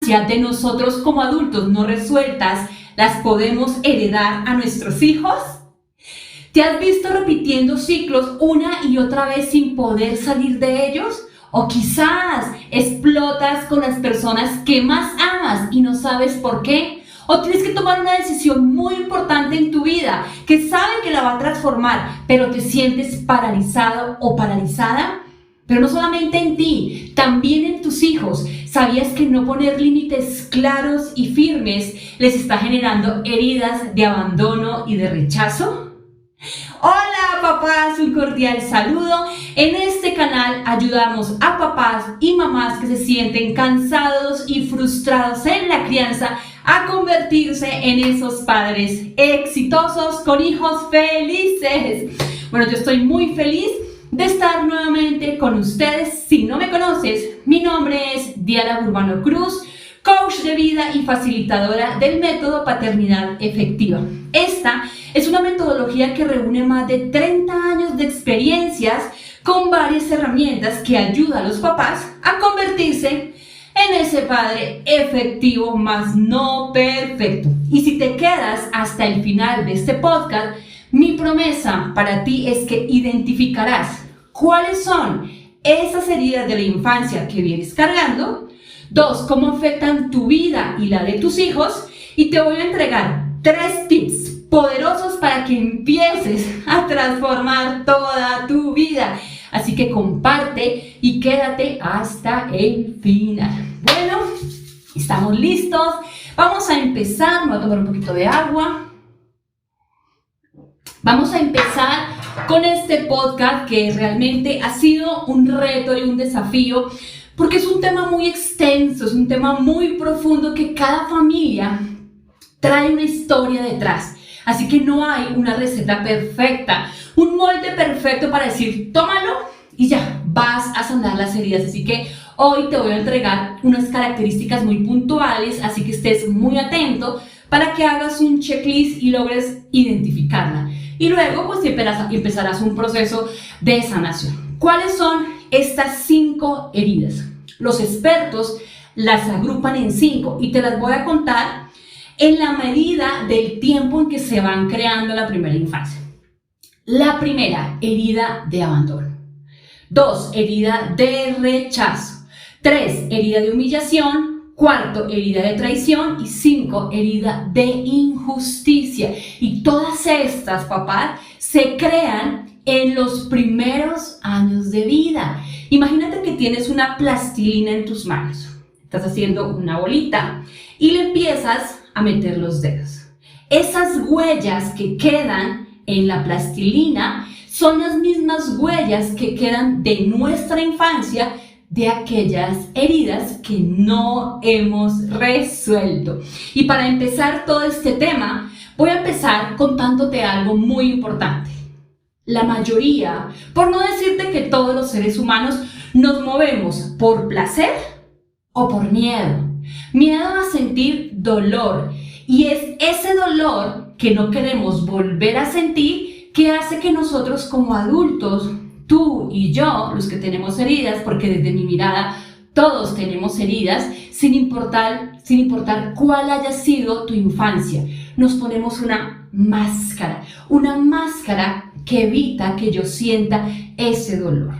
infancia de nosotros como adultos no resueltas las podemos heredar a nuestros hijos? ¿Te has visto repitiendo ciclos una y otra vez sin poder salir de ellos? O quizás explotas con las personas que más amas y no sabes por qué. O tienes que tomar una decisión muy importante en tu vida que sabes que la va a transformar, pero te sientes paralizado o paralizada. Pero no solamente en ti, también en tus hijos. ¿Sabías que no poner límites claros y firmes les está generando heridas de abandono y de rechazo? Hola papás, un cordial saludo. En este canal ayudamos a papás y mamás que se sienten cansados y frustrados en la crianza a convertirse en esos padres exitosos con hijos felices. Bueno, yo estoy muy feliz de estar nuevamente con ustedes. Si no me conoces, mi nombre es Diana Urbano Cruz, coach de vida y facilitadora del método Paternidad Efectiva. Esta es una metodología que reúne más de 30 años de experiencias con varias herramientas que ayudan a los papás a convertirse en ese padre efectivo más no perfecto. Y si te quedas hasta el final de este podcast, mi promesa para ti es que identificarás cuáles son esas heridas de la infancia que vienes cargando. 2, cómo afectan tu vida y la de tus hijos. Y te voy a entregar 3 tips poderosos para que empieces a transformar toda tu vida. Así que comparte y quédate hasta el final. Bueno, estamos listos. Vamos a empezar. Me voy a tomar un poquito de agua. Vamos a empezar con este podcast que realmente ha sido un reto y un desafío porque es un tema muy extenso, es un tema muy profundo que cada familia trae una historia detrás. Así que no hay una receta perfecta, un molde perfecto para decir, tómalo y ya, vas a sanar las heridas. Así que hoy te voy a entregar unas características muy puntuales, así que estés muy atento para que hagas un checklist y logres identificarla. Y luego pues empezarás un proceso de sanación. ¿Cuáles son estas 5 heridas? Los expertos las agrupan en 5 y te las voy a contar en la medida del tiempo en que se van creando la primera infancia. La primera, herida de abandono. 2, herida de rechazo. 3, herida de humillación. 4, herida de traición. Y 5, herida de injusticia. Y todas estas, papás, se crean en los primeros años de vida. Imagínate que tienes una plastilina en tus manos. Estás haciendo una bolita y le empiezas a meter los dedos. Esas huellas que quedan en la plastilina son las mismas huellas que quedan de nuestra infancia, de aquellas heridas que no hemos resuelto. Y para empezar todo este tema, voy a empezar contándote algo muy importante. La mayoría, por no decirte que todos los seres humanos, nos movemos por placer o por miedo. Miedo a sentir dolor. Y es ese dolor que no queremos volver a sentir que hace que nosotros como adultos, tú y yo, los que tenemos heridas, porque desde mi mirada todos tenemos heridas, sin importar cuál haya sido tu infancia, nos ponemos una máscara que evita que yo sienta ese dolor.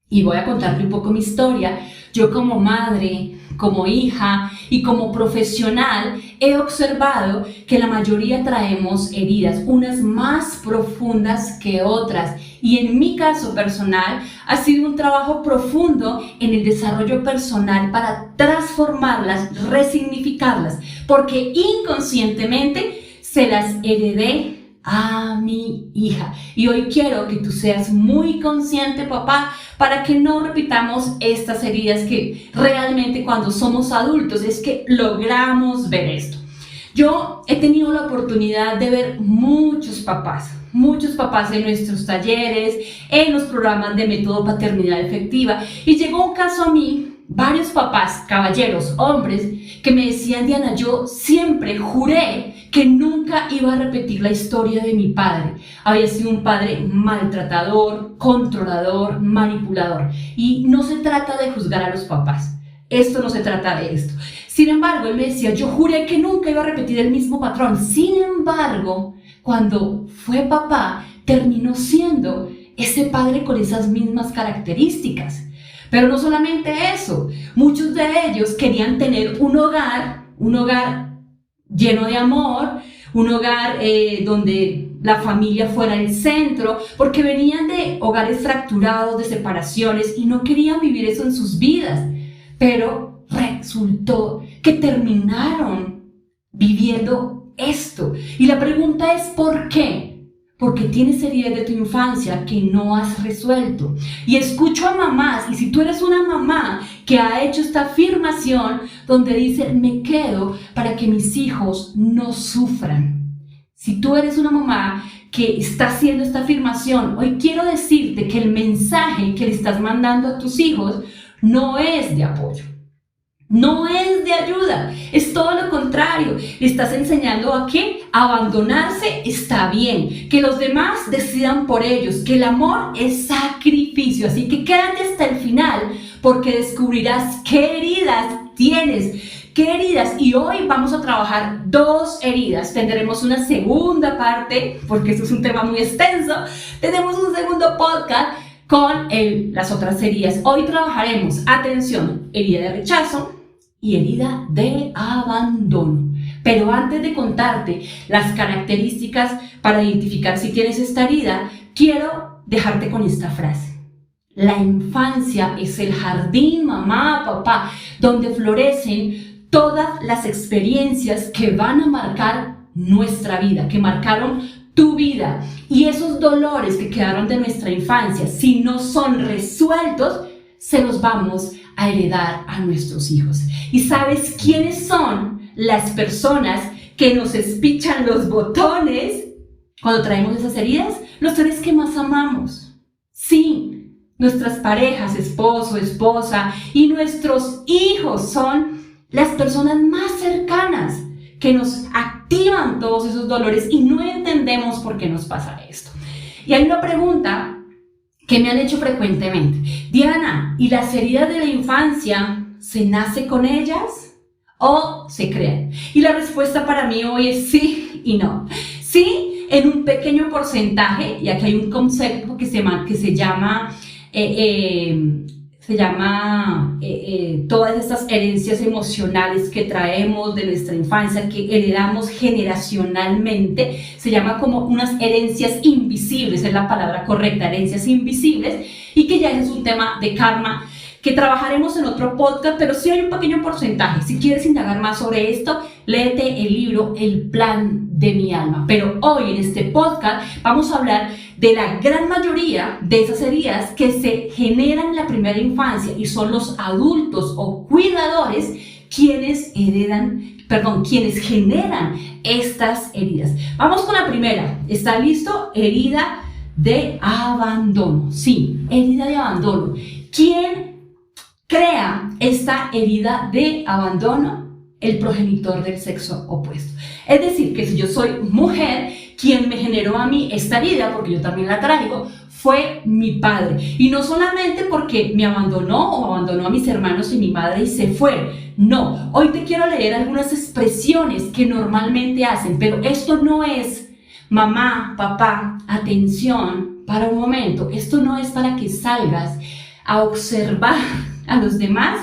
Y voy a contarte un poco mi historia. Yo como madre, como hija y como profesional he observado que la mayoría traemos heridas, unas más profundas que otras. Y en mi caso personal ha sido un trabajo profundo en el desarrollo personal para transformarlas, resignificarlas, porque inconscientemente se las heredé a mi hija. Y hoy quiero que tú seas muy consciente, papá, para que no repitamos estas heridas que realmente cuando somos adultos es que logramos ver esto. Yo he tenido la oportunidad de ver muchos papás en nuestros talleres, en los programas de método Paternidad Efectiva, y llegó un caso a mí, varios papás, caballeros, hombres, que me decían, Diana, yo siempre juré que nunca iba a repetir la historia de mi padre. Había sido un padre maltratador, controlador, manipulador. Y no se trata de juzgar a los papás. Esto no se trata de esto. Sin embargo, él me decía, yo juré que nunca iba a repetir el mismo patrón. Sin embargo, cuando fue papá, terminó siendo ese padre con esas mismas características. Pero no solamente eso, muchos de ellos querían tener un hogar lleno de amor, un hogar donde la familia fuera el centro, porque venían de hogares fracturados, de separaciones, y no querían vivir eso en sus vidas. Pero resultó que terminaron viviendo esto. Y la pregunta es ¿por qué? Porque tienes heridas de tu infancia que no has resuelto. Y escucho a mamás, y si tú eres una mamá que ha hecho esta afirmación donde dice, me quedo para que mis hijos no sufran. Si tú eres una mamá que está haciendo esta afirmación, hoy quiero decirte que el mensaje que le estás mandando a tus hijos no es de apoyo. No es de ayuda, es todo lo contrario. Le estás enseñando a que abandonarse está bien, que los demás decidan por ellos, que el amor es sacrificio. Así que quédate hasta el final porque descubrirás qué heridas tienes, qué heridas. Y hoy vamos a trabajar 2 heridas. Tendremos una segunda parte, porque esto es un tema muy extenso. Tenemos un segundo podcast con las otras heridas. Hoy trabajaremos, atención, herida de rechazo y herida de abandono. Pero antes de contarte las características para identificar si tienes esta herida, quiero dejarte con esta frase. La infancia es el jardín, mamá, papá, donde florecen todas las experiencias que van a marcar nuestra vida, que marcaron tu vida. Y esos dolores que quedaron de nuestra infancia, si no son resueltos, se los vamos a heredar a nuestros hijos. ¿Y sabes quiénes son las personas que nos espichan los botones cuando traemos esas heridas? Los seres que más amamos. Sí, nuestras parejas, esposo, esposa y nuestros hijos son las personas más cercanas que nos activan todos esos dolores y no entendemos por qué nos pasa esto. Y hay una pregunta que me han hecho frecuentemente. Diana, ¿y las heridas de la infancia se nace con ellas o se crean? Y la respuesta para mí hoy es sí y no. Sí, en un pequeño porcentaje, y aquí hay un concepto que se llama todas estas herencias emocionales que traemos de nuestra infancia, que heredamos generacionalmente, se llama como unas herencias invisibles, es la palabra correcta, herencias invisibles, y que ya es un tema de karma que trabajaremos en otro podcast, pero sí hay un pequeño porcentaje. Si quieres indagar más sobre esto, léete el libro El Plan de mi Alma. Pero hoy en este podcast vamos a hablar de la gran mayoría de esas heridas que se generan en la primera infancia y son los adultos o cuidadores quienes generan estas heridas. Vamos con la primera. ¿Está listo? Herida de abandono. Sí, herida de abandono. ¿Quién crea esta herida de abandono? El progenitor del sexo opuesto. Es decir, que si yo soy mujer, quien me generó a mí esta herida, porque yo también la traigo, fue mi padre. Y no solamente porque me abandonó o abandonó a mis hermanos y mi madre y se fue. No, hoy te quiero leer algunas expresiones que normalmente hacen, pero esto no es, mamá, papá, atención, para un momento. Esto no es para que salgas a observar a los demás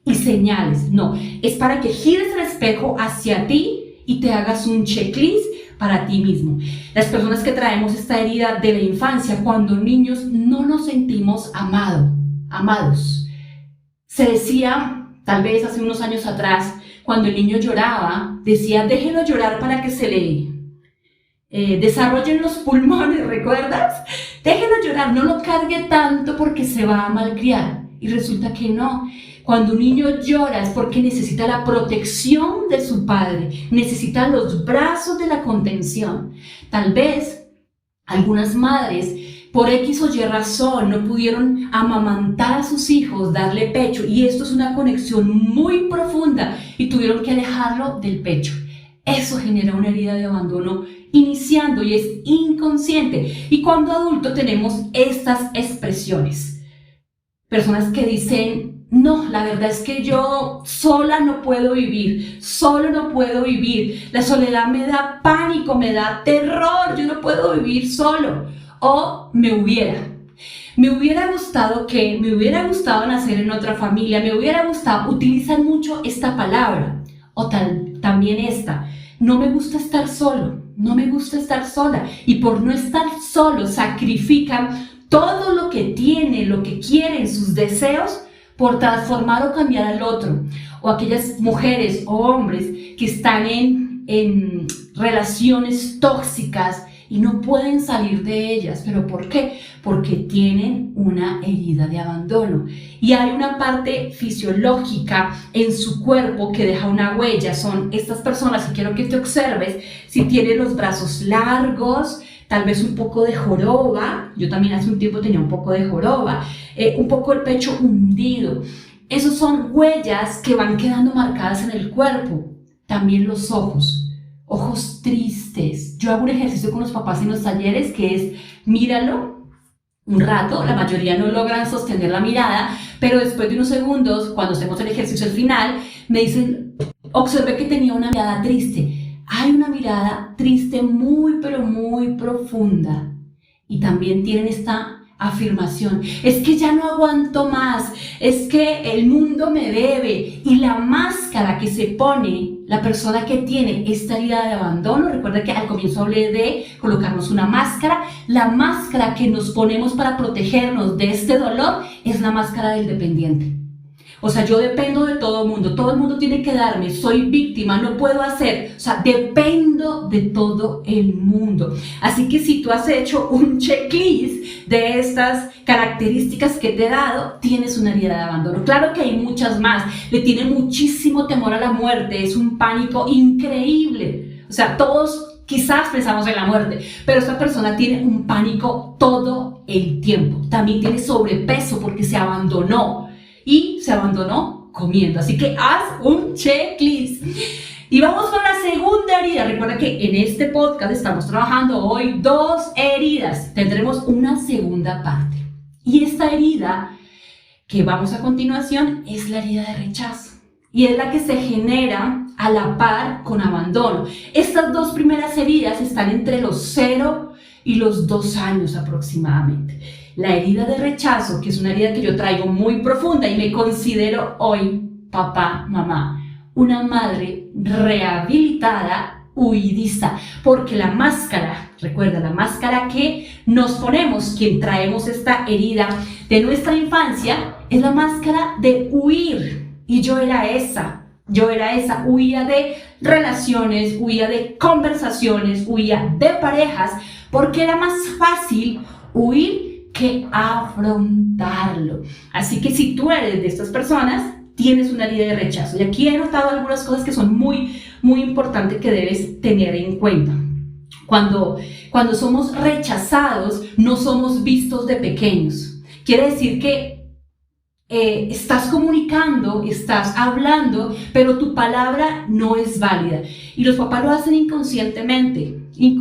y señales, no, es para que gires el espejo hacia ti y te hagas un checklist para ti mismo. Las personas que traemos esta herida de la infancia, cuando niños no nos sentimos amados. Se decía, tal vez hace unos años atrás, cuando el niño lloraba, decía, déjelo llorar para que se le desarrollen los pulmones, ¿recuerdas? Déjelo llorar, no lo cargue tanto porque se va a malcriar. Y resulta que no. Cuando un niño llora es porque necesita la protección de su padre, necesita los brazos de la contención. Tal vez algunas madres, por X o Y razón, no pudieron amamantar a sus hijos, darle pecho, y esto es una conexión muy profunda y tuvieron que alejarlo del pecho. Eso genera una herida de abandono iniciando y es inconsciente. Y cuando adulto tenemos estas expresiones. Personas que dicen, no, la verdad es que yo sola no puedo vivir, solo no puedo vivir, la soledad me da pánico, me da terror, yo no puedo vivir solo. O me hubiera gustado nacer en otra familia, me hubiera gustado, utilizan mucho esta palabra, o también esta, no me gusta estar solo, no me gusta estar sola, y por no estar solo sacrifican todo lo que tienen, lo que quieren, sus deseos, por transformar o cambiar al otro. O aquellas mujeres o hombres que están en relaciones tóxicas y no pueden salir de ellas. ¿Pero por qué? Porque tienen una herida de abandono. Y hay una parte fisiológica en su cuerpo que deja una huella. Son estas personas, y quiero que te observes, si tienen los brazos largos, tal vez un poco de joroba, yo también hace un tiempo tenía un poco de joroba, un poco el pecho hundido. Esos son huellas que van quedando marcadas en el cuerpo. También los ojos tristes. Yo hago un ejercicio con los papás en los talleres que es, míralo un rato, la mayoría no logran sostener la mirada, pero después de unos segundos, cuando hacemos el ejercicio al final, me dicen, observé que tenía una mirada triste. Hay una mirada triste muy, pero muy profunda. Y también tienen esta afirmación, es que ya no aguanto más, es que el mundo me debe. Y la máscara que se pone la persona que tiene esta herida de abandono, recuerda que al comienzo hablé de colocarnos una máscara, la máscara que nos ponemos para protegernos de este dolor es la máscara del dependiente. O sea, yo dependo de todo el mundo tiene que darme, soy víctima, no puedo hacer, o sea, dependo de todo el mundo. Así que si tú has hecho un checklist de estas características que te he dado, tienes una herida de abandono. Claro que hay muchas más, le tiene muchísimo temor a la muerte, es un pánico increíble. O sea, todos quizás pensamos en la muerte, pero esta persona tiene un pánico todo el tiempo. También tiene sobrepeso porque se abandonó. Y se abandonó comiendo. Así que haz un checklist. Y vamos con la segunda herida. Recuerda que en este podcast estamos trabajando hoy 2 heridas. Tendremos una segunda parte. Y esta herida que vamos a continuación es la herida de rechazo. Y es la que se genera a la par con abandono. Estas 2 primeras heridas están entre los 0 y los 2 años aproximadamente. La herida de rechazo, que es una herida que yo traigo muy profunda y me considero hoy, papá, mamá, una madre rehabilitada, huidista, porque la máscara, recuerda, la máscara que nos ponemos, quien traemos esta herida de nuestra infancia, es la máscara de huir. Y yo era esa, huía de relaciones, huía de conversaciones, huía de parejas, porque era más fácil huir que afrontarlo. Así que si tú eres de estas personas, tienes una herida de rechazo. Y aquí he notado algunas cosas que son muy, muy importantes que debes tener en cuenta. Cuando somos rechazados, no somos vistos de pequeños. Quiere decir que estás comunicando, estás hablando, pero tu palabra no es válida. Y los papás lo hacen inconscientemente. Y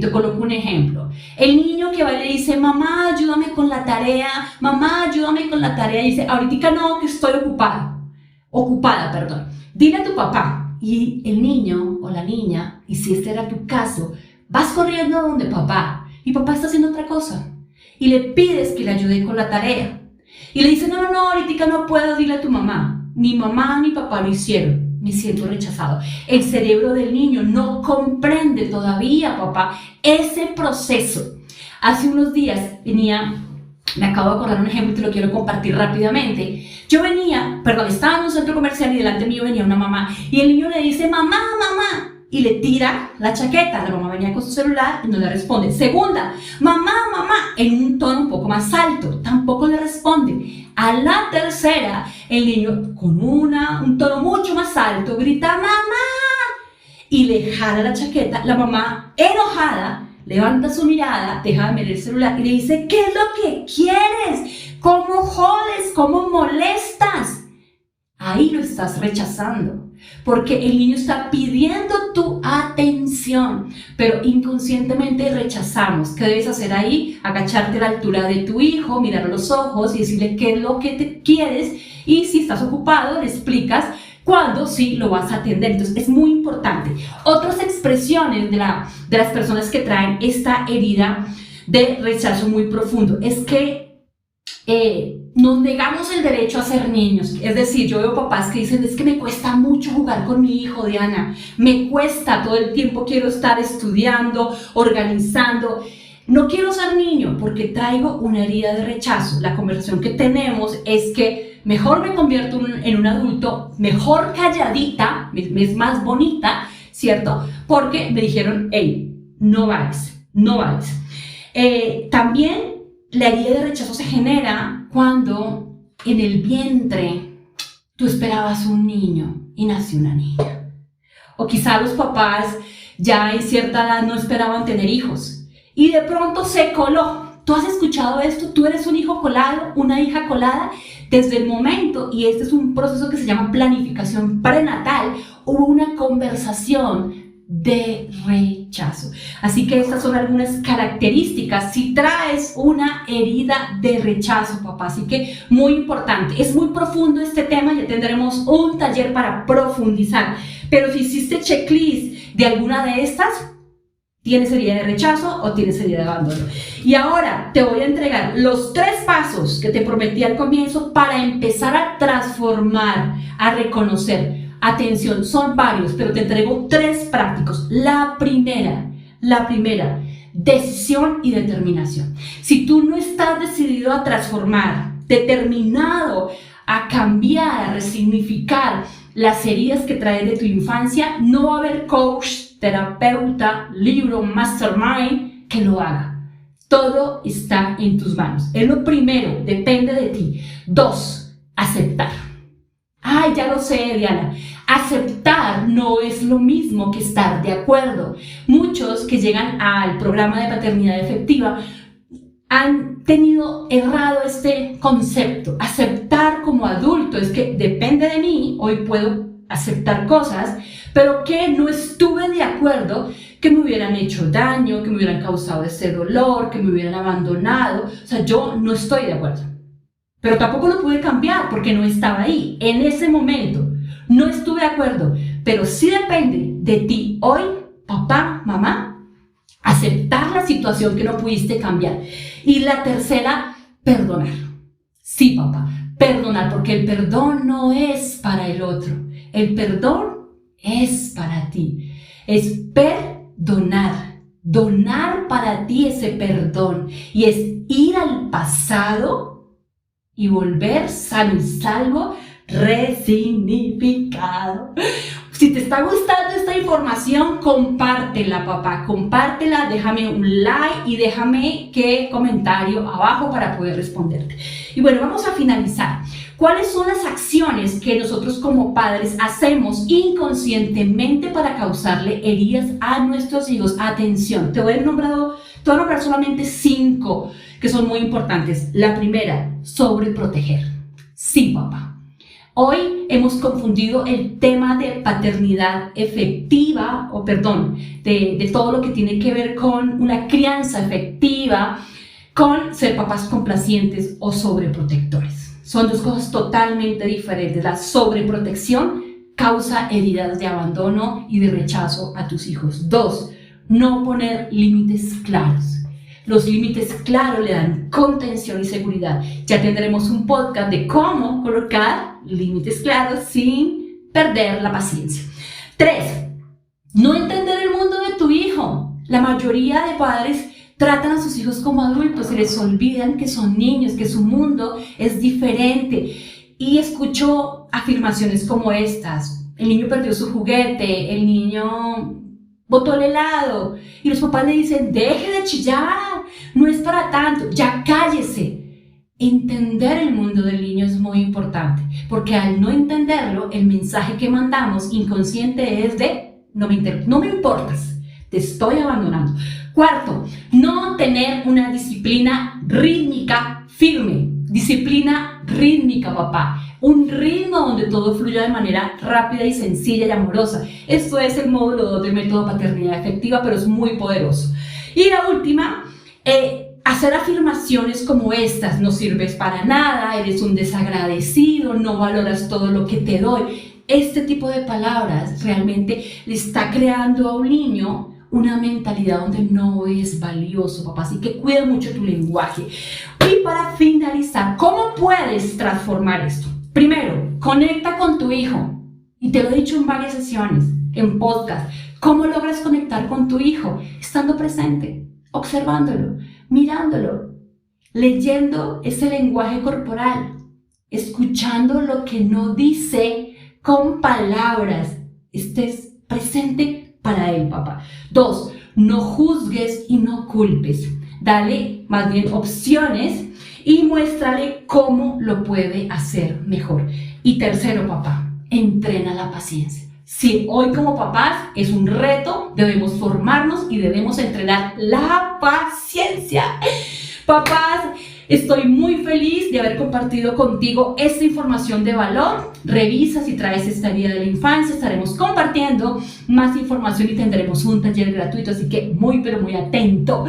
te coloco un ejemplo. El niño que va y le dice, mamá, ayúdame con la tarea, y dice, ahorita no, que estoy ocupada. Dile a tu papá. Y el niño o la niña, y si este era tu caso, vas corriendo a donde papá, y papá está haciendo otra cosa, y le pides que le ayude con la tarea. Y le dice, no, ahorita no puedo, dile a tu mamá. Ni mamá ni papá lo hicieron. Me siento rechazado. El cerebro del niño no comprende todavía, papá, ese proceso. Hace unos días me acabo de acordar un ejemplo y te lo quiero compartir rápidamente. Estaba en un centro comercial y delante mío venía una mamá y el niño le dice, mamá, y le tira la chaqueta. La mamá venía con su celular y no le responde. Segunda, mamá, en un tono un poco más alto, tampoco le responde. A la tercera, el niño con un tono mucho más alto grita, mamá, y le jala la chaqueta. La mamá, enojada, levanta su mirada, deja de mirar el celular y le dice, ¿qué es lo que quieres? ¿Cómo jodes? ¿Cómo molestas? Ahí lo estás rechazando. porque el niño está pidiendo tu atención, pero inconscientemente rechazamos. ¿Qué debes hacer ahí? Agacharte a la altura de tu hijo, mirar a los ojos y decirle qué es lo que te quieres, y si estás ocupado le explicas cuándo sí lo vas a atender. Entonces es muy importante. Otras expresiones de las personas que traen esta herida de rechazo muy profundo es que nos negamos el derecho a ser niños. Es decir, yo veo papás que dicen: es que me cuesta mucho jugar con mi hijo, Diana, me cuesta, todo el tiempo quiero estar estudiando, organizando, no quiero ser niño porque traigo una herida de rechazo. La conversación que tenemos es que mejor me convierto en un adulto, mejor calladita, es más bonita, ¿cierto? Porque me dijeron: hey, no vales. También la herida de rechazo se genera cuando en el vientre tú esperabas un niño y nació una niña. O quizá los papás ya en cierta edad no esperaban tener hijos y de pronto se coló. ¿Tú has escuchado esto? ¿Tú eres un hijo colado, una hija colada? Desde el momento, y este es un proceso que se llama planificación prenatal, hubo una conversación de rechazo. Así que estas son algunas características si traes una herida de rechazo, papá. Así que muy importante, es muy profundo este tema, ya tendremos un taller para profundizar, pero si hiciste checklist de alguna de estas, tienes herida de rechazo o tienes herida de abandono. Y ahora te voy a entregar los 3 pasos que te prometí al comienzo para empezar a transformar, a reconocer. Atención, son varios, pero te entrego 3 prácticos. La primera, decisión y determinación. Si tú no estás decidido a transformar, determinado a cambiar, a resignificar las heridas que traes de tu infancia, no va a haber coach, terapeuta, libro, mastermind que lo haga. Todo está en tus manos. Es lo primero, depende de ti. 2, aceptar. Ay, ya lo sé, Diana. Aceptar no es lo mismo que estar de acuerdo. Muchos que llegan al programa de paternidad efectiva han tenido errado este concepto. Aceptar como adulto es que depende de mí, hoy puedo aceptar cosas, pero que no estuve de acuerdo, que me hubieran hecho daño, que me hubieran causado ese dolor, que me hubieran abandonado. O sea, yo no estoy de acuerdo. Pero tampoco lo pude cambiar porque no estaba ahí. En ese momento no estuve de acuerdo, pero sí depende de ti hoy, papá, mamá, aceptar la situación que no pudiste cambiar. Y la tercera, perdonar. Sí, papá, perdonar, porque el perdón no es para el otro. El perdón es para ti. Es perdonar. Donar para ti ese perdón. Y es ir al pasado y volver sano y salvo, resignificado. Si te está gustando esta información, compártela, papá, compártela, déjame un like y déjame qué comentario abajo para poder responderte. Y bueno, vamos a finalizar. ¿Cuáles son las acciones que nosotros como padres hacemos inconscientemente para causarle heridas a nuestros hijos? Atención, te voy a nombrar solamente 5 que son muy importantes. La primera, sobreproteger. Sí, papá. Hoy hemos confundido el tema de paternidad efectiva, de todo lo que tiene que ver con una crianza efectiva, con ser papás complacientes o sobreprotectores. Son 2 cosas totalmente diferentes. La sobreprotección causa heridas de abandono y de rechazo a tus hijos. 2, no poner límites claros. Los límites claros le dan contención y seguridad. Ya tendremos un podcast de cómo colocar límites claros sin perder la paciencia. 3, no entender el mundo de tu hijo. La mayoría de padres tratan a sus hijos como adultos y les olvidan que son niños, que su mundo es diferente. Y escucho afirmaciones como estas: el niño perdió su juguete, el niño botó el helado, y los papás le dicen: deje de chillar, no es para tanto, ya cállese. Entender el mundo del niño es muy importante, porque al no entenderlo, el mensaje que mandamos inconsciente es de: no me importas, te estoy abandonando. 4, no tener una disciplina rítmica firme. Disciplina rítmica, papá. Un ritmo donde todo fluya de manera rápida y sencilla y amorosa. Esto es el módulo 2 del método paternidad efectiva, pero es muy poderoso. Y la última, hacer afirmaciones como estas: no sirves para nada, eres un desagradecido, no valoras todo lo que te doy. Este tipo de palabras realmente le está creando a un niño una mentalidad donde no es valioso, papá. Así que cuida mucho tu lenguaje. Y para finalizar, ¿cómo puedes transformar esto? Primero, conecta con tu hijo. Y te lo he dicho en varias sesiones, en podcast. ¿Cómo logras conectar con tu hijo? Estando presente, observándolo, mirándolo, leyendo ese lenguaje corporal, escuchando lo que no dice con palabras. Estés presente para él, papá. 2, no juzgues y no culpes. Dale más bien opciones y muéstrale cómo lo puede hacer mejor. Y tercero, papá, entrena la paciencia. Si hoy como papás es un reto, debemos formarnos y debemos entrenar la paciencia. Papás, estoy muy feliz de haber compartido contigo esta información de valor. Revisa si traes esta herida de la infancia. Estaremos compartiendo más información y tendremos un taller gratuito, así que muy pero muy atento.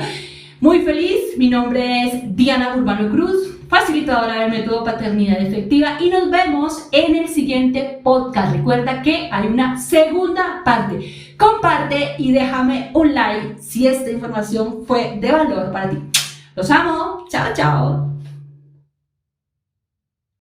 Muy feliz, mi nombre es Diana Urbano Cruz, facilitadora del método paternidad efectiva, y nos vemos en el siguiente podcast. Recuerda que hay una segunda parte. Comparte y déjame un like si esta información fue de valor para ti. Los amo. Chao, chao.